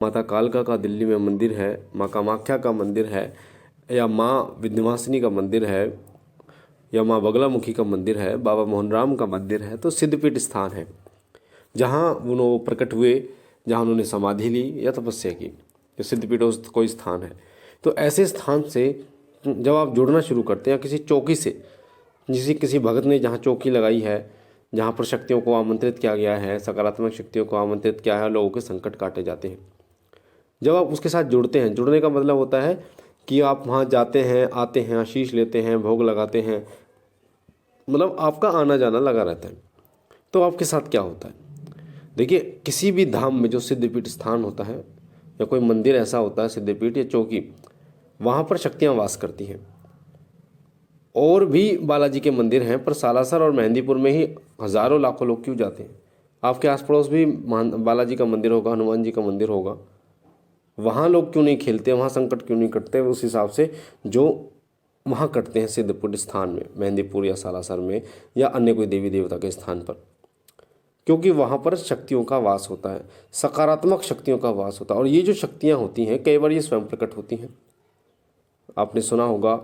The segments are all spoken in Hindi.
माता कालका का दिल्ली में मंदिर है, माँ कामाख्या का मंदिर है, या माँ विंध्यवासिनी का मंदिर है, या माँ बगलामुखी का मंदिर है, बाबा मोहनराम का मंदिर है, तो सिद्धपीठ स्थान है जहाँ वो प्रकट हुए, जहाँ उन्होंने समाधि ली या तपस्या की। तो सिद्धपीठ कोई स्थान है। तो ऐसे स्थान से जब आप जुड़ना शुरू करते हैं, किसी चौकी से, किसी भगत ने जहाँ चौकी लगाई है, जहाँ पर शक्तियों को आमंत्रित किया गया है, सकारात्मक शक्तियों को आमंत्रित किया है, लोगों के संकट काटे जाते हैं। जब आप उसके साथ जुड़ते हैं, जुड़ने का मतलब होता है कि आप वहाँ जाते हैं, आते हैं, आशीष लेते हैं, भोग लगाते हैं, मतलब आपका आना जाना लगा रहता है। तो आपके साथ क्या होता है? देखिए, किसी भी धाम में जो सिद्धपीठ स्थान होता है या कोई मंदिर ऐसा होता है, सिद्धपीठ या चौकी, वहाँ पर शक्तियाँ वास करती हैं। और भी बालाजी के मंदिर हैं, पर सालासर और मेहंदीपुर में ही हज़ारों लाखों लोग क्यों जाते हैं? आपके आस पड़ोस भी बालाजी का मंदिर होगा, हनुमान जी का मंदिर होगा, वहाँ लोग क्यों नहीं खेलते, वहाँ संकट क्यों नहीं कटते उस हिसाब से जो वहाँ कटते हैं सिद्धपीठ स्थान में, मेहंदीपुर या सालासर में, या अन्य कोई देवी देवता के स्थान पर? क्योंकि वहाँ पर शक्तियों का वास होता है, सकारात्मक शक्तियों का वास होता है। और ये जो शक्तियाँ होती हैं, कई बार ये स्वयं प्रकट होती हैं। आपने सुना होगा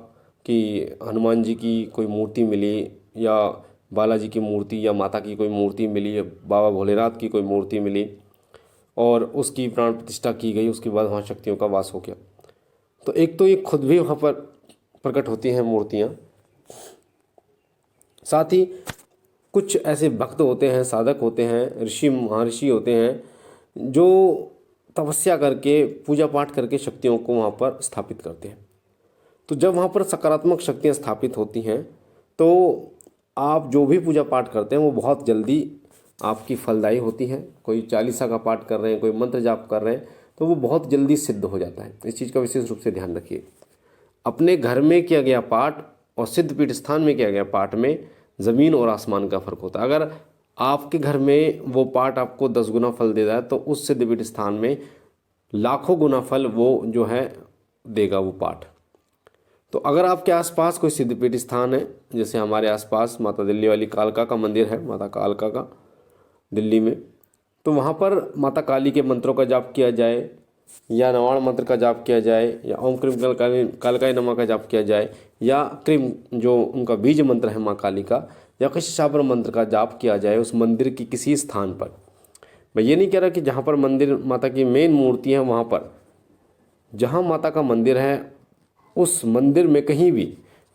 कि हनुमान जी की कोई मूर्ति मिली, या बालाजी की मूर्ति, या माता की कोई मूर्ति मिली, या बाबा भोलेनाथ की कोई मूर्ति मिली, और उसकी प्राण प्रतिष्ठा की गई, उसके बाद वहाँ शक्तियों का वास हो गया। तो एक तो ये खुद भी वहाँ पर प्रकट होती हैं मूर्तियाँ, साथ ही कुछ ऐसे भक्त होते हैं, साधक होते हैं, ऋषि महर्षि होते हैं जो तपस्या करके, पूजा पाठ करके शक्तियों को वहाँ पर स्थापित करते हैं। तो जब वहाँ पर सकारात्मक शक्तियाँ स्थापित होती हैं तो आप जो भी पूजा पाठ करते हैं वो बहुत जल्दी आपकी फलदायी होती है। कोई चालीसा का पाठ कर रहे हैं, कोई मंत्र जाप कर रहे हैं, तो वो बहुत जल्दी सिद्ध हो जाता है। इस चीज़ का विशेष रूप से ध्यान रखिए। अपने घर में किया गया पाठ और सिद्धपीठ स्थान में किया गया पाठ में ज़मीन और आसमान का फ़र्क होता है। अगर आपके घर में वो पाठ आपको 10 गुना फल दे रहा है, तो उस सिद्धपीठ स्थान में लाखों गुना फल वो जो है देगा वो पाठ। तो अगर आपके आसपास कोई सिद्धपीठ स्थान है, जैसे हमारे आसपास माता दिल्ली वाली कालका का मंदिर है, माता कालका का दिल्ली में, तो वहाँ पर माता काली के मंत्रों का जाप किया जाए, या नवाण मंत्र का जाप किया जाए, या ओम क्रीम कालकाय नमः का जाप किया जाए, या क्रीम जो उनका बीज मंत्र है माँ काली का, या कशिशापर मंत्र का जाप किया जाए उस मंदिर की किसी स्थान पर। मैं ये नहीं कह रहा कि जहाँ पर मंदिर माता की मेन मूर्ति है वहाँ पर, जहाँ माता का मंदिर है उस मंदिर में कहीं भी,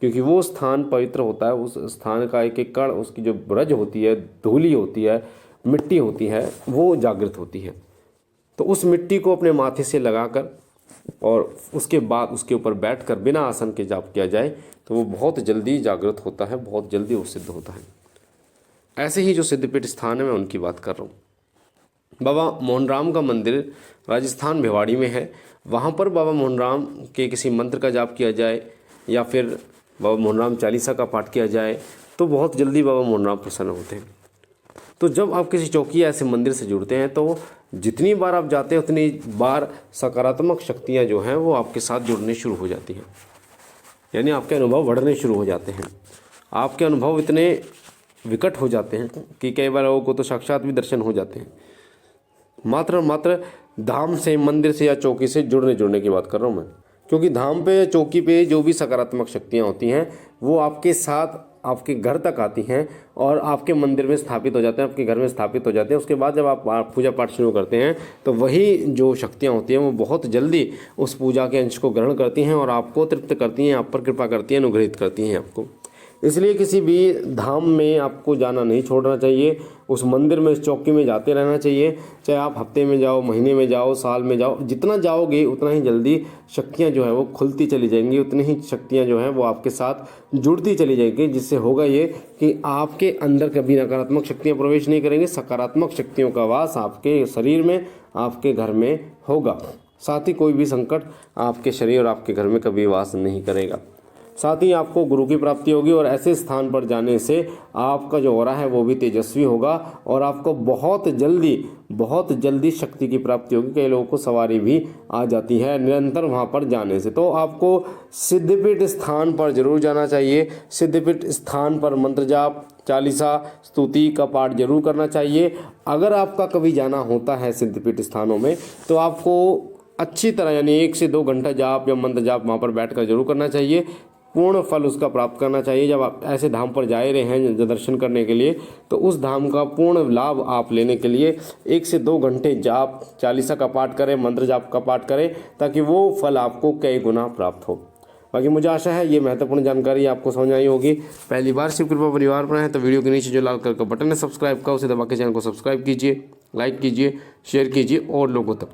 क्योंकि वो स्थान पवित्र होता है। उस स्थान का एक एक कण, उसकी जो ब्रज होती है, धूली होती है, मिट्टी होती है, वो जागृत होती है। तो उस मिट्टी को अपने माथे से लगाकर और उसके बाद उसके ऊपर बैठकर बिना आसन के जाप किया जाए तो वो बहुत जल्दी जागृत होता है, बहुत जल्दी वो सिद्ध होता है। ऐसे ही जो सिद्धपीठ स्थान है मैं उनकी बात कर रहा हूँ। बाबा मोहनराम का मंदिर राजस्थान भिवाड़ी में है। वहाँ पर बाबा मोहनराम के किसी मंत्र का जाप किया जाए, या फिर बाबा मोहनराम चालीसा का पाठ किया जाए, तो बहुत जल्दी बाबा मोहनराम प्रसन्न होते हैं। तो जब आप किसी चौकी या ऐसे मंदिर से जुड़ते हैं तो जितनी बार आप जाते हैं उतनी बार सकारात्मक शक्तियाँ जो हैं वो आपके साथ जुड़ने शुरू हो जाती हैं, यानी आपके अनुभव बढ़ने शुरू हो जाते हैं। आपके अनुभव इतने विकट हो जाते हैं कि कई बार लोगों को तो साक्षात भी दर्शन हो जाते हैं। मात्र धाम से, मंदिर से या चौकी से जुड़ने की बात कर रहा हूँ मैं, क्योंकि धाम पे, चौकी पे जो भी सकारात्मक शक्तियाँ होती हैं वो आपके साथ आपके घर तक आती हैं और आपके मंदिर में स्थापित हो जाते हैं, आपके घर में स्थापित हो जाते हैं। उसके बाद जब आप पूजा पाठ शुरू करते हैं तो वही जो शक्तियाँ होती हैं वो बहुत जल्दी उस पूजा के अंश को ग्रहण करती हैं और आपको तृप्त करती हैं, आप पर कृपा करती हैं, अनुग्रहित करती हैं आपको। इसलिए किसी भी धाम में आपको जाना नहीं छोड़ना चाहिए, उस मंदिर में, उस चौकी में जाते रहना चाहिए। चाहे आप हफ्ते में जाओ, महीने में जाओ, साल में जाओ, जितना जाओगे उतना ही जल्दी शक्तियाँ जो है वो खुलती चली जाएंगी, उतनी ही शक्तियाँ जो हैं वो आपके साथ जुड़ती चली जाएंगी। जिससे होगा ये कि आपके अंदर कभी नकारात्मक शक्तियाँ प्रवेश नहीं करेंगी, सकारात्मक शक्तियों का वास आपके शरीर में, आपके घर में होगा। साथ ही कोई भी संकट आपके शरीर और आपके घर में कभी वास नहीं करेगा। साथ ही आपको गुरु की प्राप्ति होगी और ऐसे स्थान पर जाने से आपका जो ऑरा है वो भी तेजस्वी होगा और आपको बहुत जल्दी शक्ति की प्राप्ति होगी। कई लोगों को सवारी भी आ जाती है निरंतर वहाँ पर जाने से। तो आपको सिद्धपीठ स्थान पर जरूर जाना चाहिए। सिद्धपीठ स्थान पर मंत्र जाप चालीसा स्तुति का पाठ जरूर करना चाहिए। अगर आपका कभी जाना होता है सिद्धपीठ स्थानों में तो आपको अच्छी तरह यानी 1 से 2 घंटा जाप या मंत्र जाप वहाँ पर बैठकर जरूर करना चाहिए। पूर्ण फल उसका प्राप्त करना चाहिए। जब आप ऐसे धाम पर जा रहे हैं दर्शन करने के लिए तो उस धाम का पूर्ण लाभ आप लेने के लिए 1 से 2 घंटे जाप चालीसा का पाठ करें, मंत्र जाप का पाठ करें, ताकि वो फल आपको कई गुना प्राप्त हो। बाकी मुझे आशा है ये महत्वपूर्ण जानकारी आपको समझ आई होगी। पहली बार शिव कृपा परिवार पर हैं तो वीडियो के नीचे जो लाल कलर का बटन है सब्सक्राइब का, उसे दबा के चैनल को सब्सक्राइब कीजिए, लाइक कीजिए, शेयर कीजिए और लोगों तक,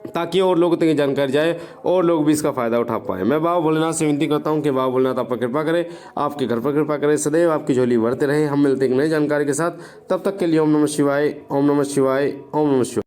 ताकि और लोगों तक ये जानकारी जाए और लोग भी इसका फायदा उठा पाए। मैं बाबा भोलेनाथ से विनती करता हूँ कि बाबा भोलेनाथ आप पर कृपा करें, आपके घर पर कृपा करें, सदैव आपकी झोली बढ़ते रहे। हम मिलते हैं एक नई जानकारी के साथ, तब तक के लिए ओम नमः शिवाय, ओम नमः शिवाय, ओम नमः शिवाय।